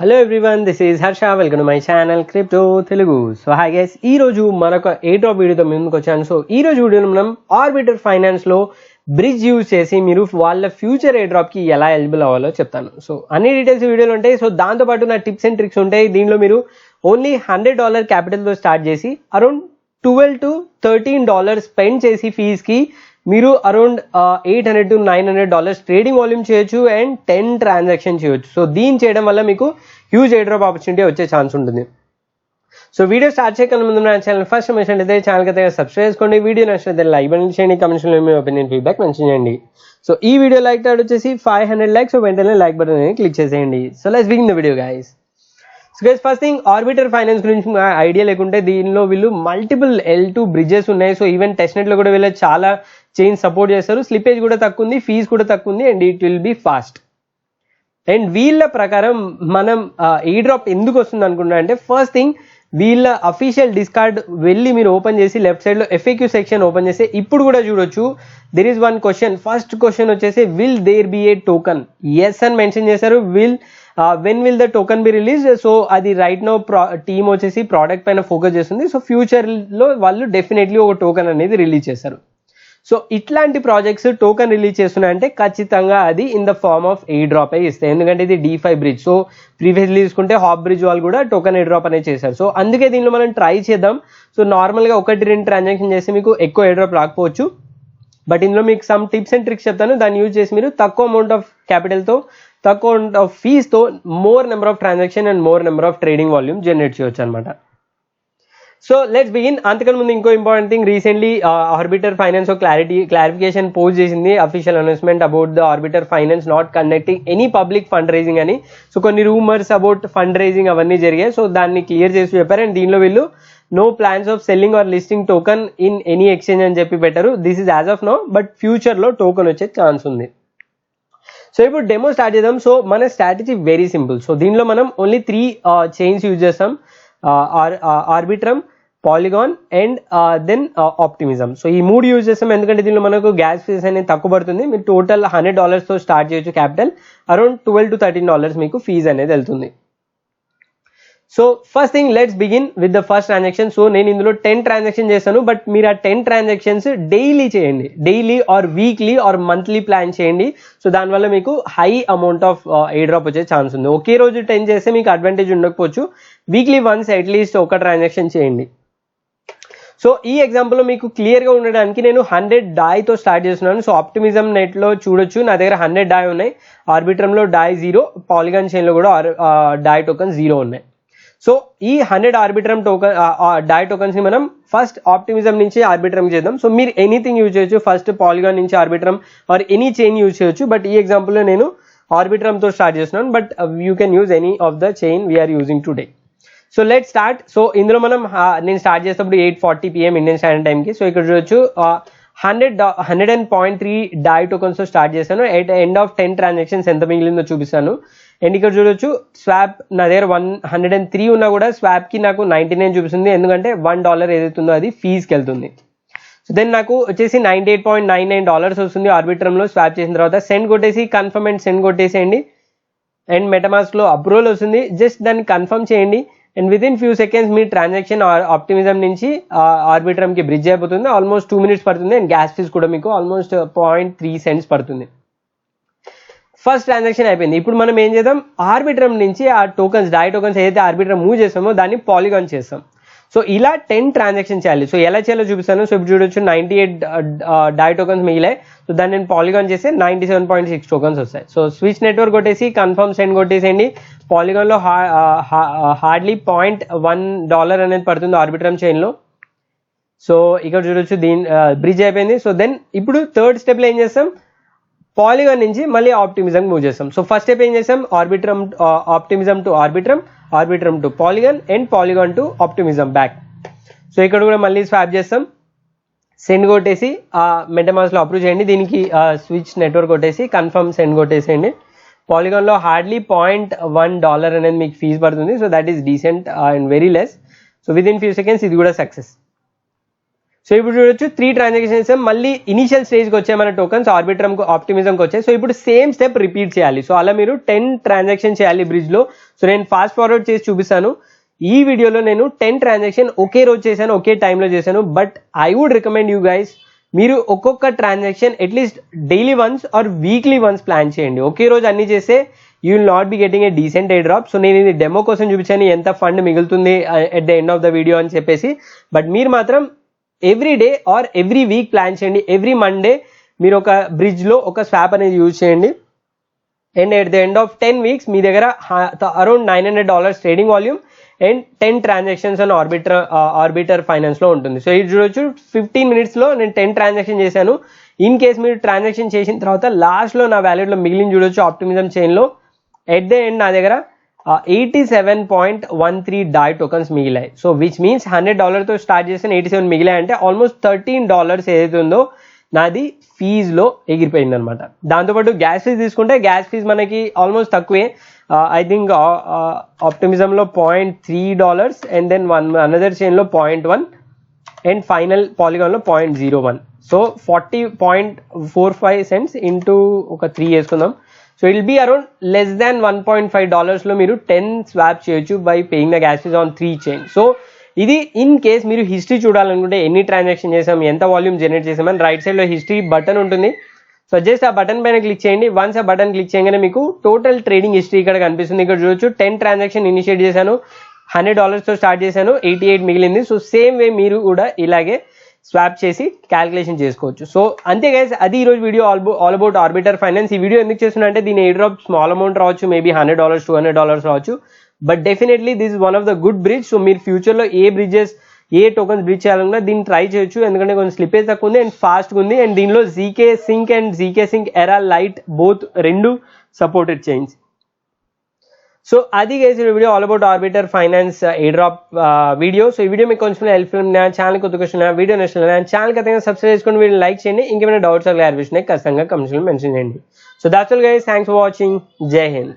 Hello everyone, this is Harsha. Welcome to my channel crypto Telugu. So hi guys, ఈ రోజు మరొక air drop వీడియోతో ముందుకు వచ్చాను. సో ఈ రోజు వీడియోలో మనం ఆర్బిటర్ ఫైనాన్స్ లో బ్రిడ్జ్ యూజ్ చేసి మీరు వాళ్ళ ఫ్యూచర్ ఎయిర్ డ్రాప్ కి ఎలా ఎలిజిబుల్ అవ్వాలో చెప్తాను. సో అన్ని డీటెయిల్స్ వీడియోలు ఉంటాయి. సో దాంతో పాటు నా టిప్స్ అండ్ ట్రిక్స్ ఉంటాయి. దీనిలో మీరు ఓన్లీ $100 క్యాపిటల్ తో స్టార్ట్ చేసి అరౌండ్ $12 to $13 స్పెండ్ చేసి ఫీజ్ కి మీరు అరౌండ్ $800 to $900 ట్రేడింగ్ వాల్యూమ్ చేయొచ్చు అండ్ 10 ట్రాన్సాక్షన్ చేయొచ్చు. సో దీన్ని చేయడం వల్ల మీకు హ్యూజ్ ఎయిర్ డ్రాప్ ఆపర్చునిటీ వచ్చే ఛాన్స్ ఉంటుంది. సో వీడియో స్టార్ట్ చేయకుండా ముందు నా ఛానల్ ఫస్ట్ మెన్షన్ అయితే ఛానల్ అయితే సబ్స్క్రైబ్ చేసుకోండి. వీడియో నచ్చితే లైక్ బటన్ చేయండి, కమెంట్స్లో మీ ఒపీనియన్ ఫీడ్బ్యాక్ మెన్షన్ చేయండి. సో ఈ వీడియో లైక్ టార్గెట్ వచ్చేసి 500 likes. సో వెంటనే లైక్ బటన్ అనేది క్లిక్ చేసేయండి. So let's begin the video guys. So guys, first thing, orbiter finance గురించి ఐడియా లేకుంటే దీనిలో వీళ్ళు మల్టిపుల్ L2 బ్రిడ్జెస్ ఉన్నాయి. సో ఈవెన్ టెస్ట్నెట్ లో కూడా వీళ్ళు చాలా చైన్ సపోర్ట్ చేస్తారు. స్లిపేజ్ కూడా తక్కువ ఉంది, ఫీజ్ కూడా తక్కువ ఉంది and it will be fast. And వీళ్ళ ప్రకారం మనం ఎయిర్ డ్రాప్ ఎందుకు వస్తుంది అనుకున్నా అంటే, ఫస్ట్ థింగ్ వీళ్ళ అఫీషియల్ డిస్కార్డ్ వెళ్ళి మీరు ఓపెన్ చేసి లెఫ్ట్ సైడ్ లో FAQ సెక్షన్ ఓపెన్ చేసి ఇప్పుడు కూడా చూడొచ్చు. There is one question. First question వచ్చేసి will there be a token? Yes అని మెన్షన్ చేశారు. When will the token be release? So అది రైట్ నో టీమ్ వచ్చేసి ప్రోడక్ట్ పైన ఫోకస్ చేస్తుంది. సో ఫ్యూచర్ లో వాళ్ళు డెఫినెట్లీ ఒక టోకన్ అనేది రిలీజ్ చేశారు. సో ఇట్లాంటి ప్రాజెక్ట్స్ టోకన్ రిలీజ్ చేస్తున్నాయంటే ఖచ్చితంగా అది in the form of air drop అయి ఇస్తాయి. ఎందుకంటే ఇది DeFi బ్రిడ్జ్. సో ప్రీవియస్లీ తీసుకుంటే హాప్ బ్రిడ్జ్ వాళ్ళు కూడా టోకన్ ఎయిర్ డ్రాప్ అనేది చేశారు. సో అందుకే దీనిలో మనం ట్రై చేద్దాం. సో నార్మల్ గా 1-2 ట్రాన్సాక్షన్ చేస్తే మీకు ఎక్కువ ఎయిర్ డ్రాప్ రాకపోవచ్చు. బట్ ఇందులో మీకు సమ్ టిప్స్ అండ్ ట్రిక్స్ చెప్తాను. దాన్ని యూజ్ చేసి మీరు తక్కువ అమౌంట్ ఆఫ్ క్యాపిటల్ తో, తక్కువ అమౌంట్ ఆఫ్ ఫీజ్ తో more number of transaction and more number of trading volume generate చేయొచ్చు అనమాట. So let's begin. అంతకన్నా ముందు ఇంకో important thing, recently Orbiter Finance clarification post చేసింది, official announcement about the Orbiter Finance not conducting any public fund raising అని. So కొన్ని rumours about fund raising అవన్నీ జరిగాయి. సో దాన్ని క్లియర్ చేసి చెప్పారు. అండ్ దీనిలో వీళ్ళు no plans of selling or listing token in any exchange అని చెప్పి పెట్టారు. This is as of now, but future లో టోకన్ వచ్చే ఛాన్స్ ఉంది. సో ఇప్పుడు డెమో స్టార్ట్ చేద్దాం. సో మన స్ట్రాటజీ వెరీ సింపుల్. సో దీనిలో మనం ఓన్లీ 3 చైన్స్ యూజ్ చేస్తాం, Arbitrum, Polygon and then Optimism. So ఈ 3 యూజ్ చేస్తాం ఎందుకంటే దీనిలో మనకు గ్యాస్ ఫీజ్ అనేది తక్కువ పడుతుంది. మీరు టోటల్ $100 తో స్టార్ట్ చేయొచ్చు క్యాపిటల్. అరౌండ్ $12 to $13 మీకు ఫీజ్ అనేది వెళ్తుంది. So first thing, let's begin with the first transaction. So నేను ఇందులో 10 ట్రాన్సాక్షన్ చేస్తాను. బట్ మీరు ఆ 10 ట్రాన్సాక్షన్స్ డైలీ చేయండి. Daily or weekly or monthly plan చేయండి. సో దానివల్ల మీకు high amount of air drop వచ్చే ఛాన్స్ ఉంది. ఒకే రోజు 10 చేస్తే మీకు అడ్వాంటేజ్ ఉండకపోవచ్చు. వీక్లీ వన్స్ అట్లీస్ట్ ఒక ట్రాన్సాక్షన్ చేయండి. సో ఈ ఎగ్జాంపుల్ లో మీకు క్లియర్ గా ఉండడానికి నేను 100 DAI తో స్టార్ట్ చేస్తున్నాను. సో ఆప్టిమిజం నెట్ లో చూడొచ్చు, నా దగ్గర 100 DAI ఉన్నాయి. ఆర్బిట్రమ్ లో DAI 0, పాలిగాన్ చైన్ లో కూడా DAI టోకన్ 0 ఉన్నాయి. సో ఈ 100 ఆర్బిట్రమ్ టోకన్ DAI టోకన్స్ ని మనం ఫస్ట్ ఆప్టిమిజం నుంచి ఆర్బిట్రమ్ చేద్దాం. సో మీరు ఎనీథింగ్ యూజ్ చేయొచ్చు. ఫస్ట్ పాలిగాన్ నుంచి Arbitrum or any chain use చేయొచ్చు. బట్ ఈ ఎగ్జాంపుల్ లో నేను ఆర్బిట్రమ్ తో స్టార్ట్ చేస్తున్నాను. But you can use any of the chain we're using today. So let start. So ఇందులో మనం నేను స్టార్ట్ చేసేటప్పుడు 8:40 PM ఇండియన్ స్టాండర్డ్ టైంకి. సో ఇక్కడ చూడొచ్చు 100.3 DAI టోకన్స్ తో స్టార్ట్ చేశాను. ఎట్ ఎండ్ ఆఫ్ 10 ట్రాన్సాక్షన్స్ ఎంత మిగిలిందో చూపిస్తాను. అండ్ ఇక్కడ చూడొచ్చు స్వాప్ నా దగ్గర 103 ఉన్నా కూడా స్వాప్ కి నాకు 99 చూపిస్తుంది. ఎందుకంటే $1 ఏదైతుందో అది ఫీజ్కి వెళ్తుంది. సో దెన్ నాకు వచ్చేసి $98.99 వస్తుంది ఆర్బిట్రమ్ లో స్వాప్ చేసిన తర్వాత. సెండ్ కొట్టేసి కన్ఫర్మ్ అండ్ సెండ్ కొట్టేసేయండి. అండ్ మెటామాస్క్ లో అప్రూవల్ వస్తుంది. జస్ట్ దాన్ని కన్ఫర్మ్ చేయండి. And within few seconds మీ ట్రాన్సాక్షన్ ఆప్టిమిజం నుంచి ఆర్బిట్రమ్ కి బ్రిడ్జ్ అయిపోతుంది. ఆల్మోస్ట్ 2 minutes పడుతుంది. అండ్ గ్యాస్ ఫీజ్ కూడా మీకు ఆల్మోస్ట్ 0.3 cents పడుతుంది. ఫస్ట్ ట్రాన్సాక్షన్ అయిపోయింది. ఇప్పుడు మనం ఏం చేద్దాం, ఆర్బిట్రమ్ నుంచి ఆ టోకన్స్ DAI టోకన్స్ ఏదైతే ఆర్బిట్రమ్ మూవ్ చేస్తామో దాన్ని పాలిగాన్ చేస్తాం. సో ఇలా 10 ట్రాన్సాక్షన్ చేయాలి. సో ఎలా చేయాలో చూపిస్తాను. సో ఇప్పుడు చూడొచ్చు 98 DAI టోకన్స్ మిగిలాయి. సో దాన్ని నేను పాలిగాన్ చేస్తే 97.6 టోకన్స్ వస్తాయి. సో స్విచ్ నెట్వర్క్ కొట్టేసి కన్ఫర్మ్ సెండ్ కొట్టేసేయండి. పాలిగాన్ లో హార్డ్లీ $0.1 అనేది పడుతుంది ఆర్బిట్రమ్ చైన్ లో. సో ఇక్కడ చూడొచ్చు దీని బ్రిడ్జ్ అయిపోయింది. సో దెన్ ఇప్పుడు థర్డ్ స్టెప్ లో ఏం చేస్తాం, పాలిగాన్ నుంచి మళ్ళీ ఆప్టిమిజం మూవ్ చేస్తాం. సో ఫస్ట్ స్టెప్ ఏం చేస్తాం, optimism to Arbitrum to polygon and polygon to optimism back. So ఇక్కడ కూడా మళ్ళీ స్వాప్ చేస్తాం. సెండ్ కొట్టేసి మెటామాస్క్ లో అప్రూవ్ చేయండి. దీనికి స్విచ్ నెట్వర్క్ కొట్టేసి కన్ఫర్మ్ సెండ్ కొట్టేసేయండి. పాలిగాన్ లో హార్డ్లీ $0.1 అనేది మీకు ఫీజ్ పడుతుంది. So that is decent and very less. So with in few seconds ఇది కూడా సక్సెస్. సో ఇప్పుడు చూడొచ్చు 3 ట్రాన్సాక్షన్స్ మళ్ళీ ఇనిషియల్ స్టేజ్కి వచ్చాయి మన టోకన్స్ ఆర్బిట్రమ్కి ఆప్టిమిజంకి వచ్చాయి. సో ఇప్పుడు సేమ్ స్టెప్ రిపీట్ చేయాలి. సో అలా మీరు 10 ట్రాన్సాక్షన్ చేయాలి బ్రిడ్జ్లో. సో నేను ఫాస్ట్ ఫార్వర్డ్ చేసి చూపిస్తాను. ఈ వీడియోలో నేను 10 ట్రాన్సాక్షన్ ఒకే రోజు చేశాను, ఒకే టైంలో చేశాను. But I would recommend you guys, మీరు ఒక్కొక్క transaction at least daily once or weekly once plan చేయండి. ఒకే రోజు అన్ని చేస్తే you will not be getting a decent air drop. So నేను ఇది డెమో కోసం చూపించాను ఎంత ఫండ్ మిగులుతుంది at the end of the video అని చెప్పేసి. బట్ మీరు మాత్రం every day or every week plan చేయండి. ఎవ్రీ మండే మీరు ఒక బ్రిడ్జ్లో ఒక స్వాప్ అనేది యూజ్ చేయండి. And at the end of 10 weeks మీ దగ్గర around $900 trading volume and 10 transactions అని ఆర్బిటర్ ఫైనాన్స్లో ఉంటుంది. సో ఇది చూడొచ్చు 15 minutesలో నేను 10 ట్రాన్సాక్షన్ చేశాను. ఇన్ కేస్ మీరు ట్రాన్సాక్షన్ చేసిన తర్వాత లాస్ట్లో నా వ్యాలెట్లో మిగిలిన చూడొచ్చు ఆప్టిమిజం చైన్లో ఎట్ ద ఎండ్ నా దగ్గర 87.13 DAI టోకన్స్ మిగిలాయి. సో విచ్ మీన్స్ $100తో స్టార్ట్ చేసిన 87 మిగిలాయి అంటే ఆల్మోస్ట్ $13 ఏదైతే ఉందో నాది ఫీజ్లో ఎగిరిపోయింది అనమాట. దాంతోపాటు గ్యాస్ ఫీజ్ తీసుకుంటే గ్యాస్ ఫీజ్ మనకి ఆల్మోస్ట్ తక్కువే. ఐ థింక్ ఆప్టిమిజంలో $0.3 అండ్ దెన్ అనదర్ చైన్లో 0.1 అండ్ ఫైనల్ పాలిగాన్లో 0.01. సో 40.45 cents ఇంటూ ఒక 3 వేసుకుందాం. So it will be around less than $1.5లో మీరు 10 స్వాప్ చేయొచ్చు by paying the gas fees on 3 chains. So ఇది ఇన్ కేస్ మీరు హిస్టరీ చూడాలనుకుంటే ఎన్ని ట్రాన్సాక్షన్ చేసాం, ఎంత వాల్యూమ్ జనరేట్ చేసామని రైట్ సైడ్లో హిస్టరీ బటన్ ఉంటుంది. సో జస్ట్ ఆ బటన్ పైన క్లిక్ చేయండి. వన్స్ ఆ బటన్ క్లిక్ చేయగానే మీకు టోటల్ ట్రేడింగ్ హిస్టరీ ఇక్కడ కనిపిస్తుంది. ఇక్కడ చూడొచ్చు 10 ట్రాన్సాక్షన్ ఇనిషియేట్ చేశాను, $100తో స్టార్ట్ చేశాను, 88 మిగిలింది. సో సేమ్ వే మీరు కూడా ఇలాగే స్వాప్ చేసి క్యాల్కులేషన్ చేసుకోవచ్చు. సో అంతే గైస్, అది ఈరోజు video all about Orbiter Finance. ఈ వీడియో ఎందుకు చేస్తున్నా అంటే దీని ఎయిర్ డ్రాప్ స్మాల్ అమౌంట్ రావచ్చు, మేబీ $100 $200 రావచ్చు. But definitely this is one of the good bridge. So మీరు ఫ్యూచర్లో ఏ టోకన్స్ బ్రిడ్జ్ చేయాలన్నా దీన్ని ట్రై చేయొచ్చు. ఎందుకంటే కొంచెం స్లిపేజ్ తక్కువ ఉంది అండ్ ఫాస్ట్గా ఉంది. అండ్ దీనిలో ZK sync and ZK sync Era Lite both రెండు సపోర్టెడ్ చైన్స్. సో అది guys video all about Orbiter Finance air drop video. So ఈ వీడియో మీకు కొంచెం హెల్ప్ఫుల్ నా ఛానల్ కొత్త క్వశ్చన్ వీడియో నచ్చిన ఛానల్ ఖచ్చితంగా సబ్స్క్రైబ్ చేసుకొని వీడియో లైక్ చేయండి. ఇంకేమైనా డౌట్స్ క్లారిఫికేషన్ ఖచ్చితంగా కమెంట్స్లో మెన్షన్ చేయండి. So that's all guys, thanks for watching. Jai Hind.